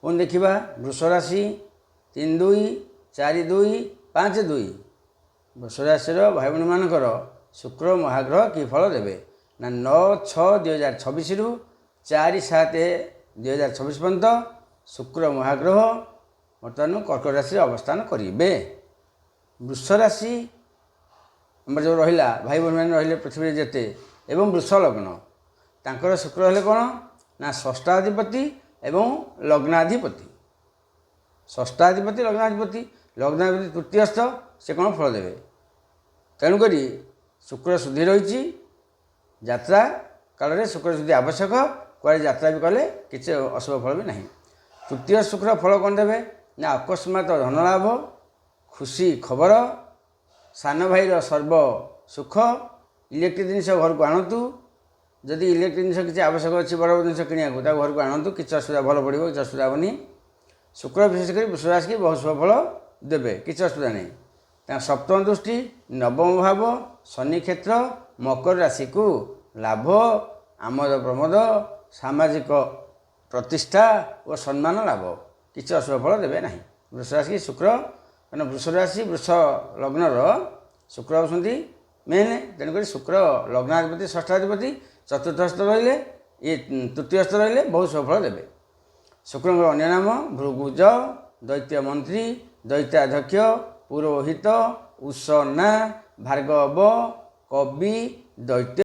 पुणी देखा वृष राशि 3-2 4-2 5-2 वृष राशि भाई भाई मानकर शुक्र महाग्रह कि फल देवे ना 9/6/2026 रु 4/7/2026 पर्यंत शुक्र महाग्रह बर्तमान कर्कट राशि अवस्थान करेंगे। वृष राशि आम जो रहा भाई भाई मैंने रही पृथ्वी जेते एवं वृष लग्न तांकर शुक्र हेले कौन ना षष्ठाधिपति एवं लग्नाधिपति। षष्ठाधिपति लग्नाधिपति लग्नाधिपति तृतीयस्थ से कौन फल देवे। तेणुक शुक्र शुद्धि रही यात्रा काल में शुक्र शुद्धि आवश्यक कड़े यात्रा भी कले किसी अशुभ फल भी ना। तृतीय शुक्र फल कौन देवे ना अकस्मात धन लाभ खुशी खबर सान भाईर सर्व सुख इलेक्ट्रिक जिन घर को आणतु जदि इलेक्ट्रिक जिन किसी आवश्यक अच्छी बड़ बड़ जिन किणा घर को आणतु किसी असुविधा भल पड़ो कि असुविधा हेनी। शुक्र विशेषकर वृष राशि की बहुत शुभ फल देवे किसी असुविधा नहीं। सप्तम दृष्टि नवम भाव शनि क्षेत्र मकर राशि को लाभ आमद प्रमोद सामाजिक प्रतिष्ठा और सम्मान लाभ किसी अशुभ फल देवे ना। वृष राशि की शुक्र कहना वृष राशि वृष लग्नर शुक्र होती मेन तेणुक शुक्र लग्नाधिपति षष्ठाधिपति चतुर्थस्थ रहिले ये तृतीयस्थ रहिले बहुत शुभ फल देवे। शुक्र अन्य नाम भृगुज दैत्य मंत्री दैत्याध्यक्ष पुरोहित उषना भार्गव कवि दैत्य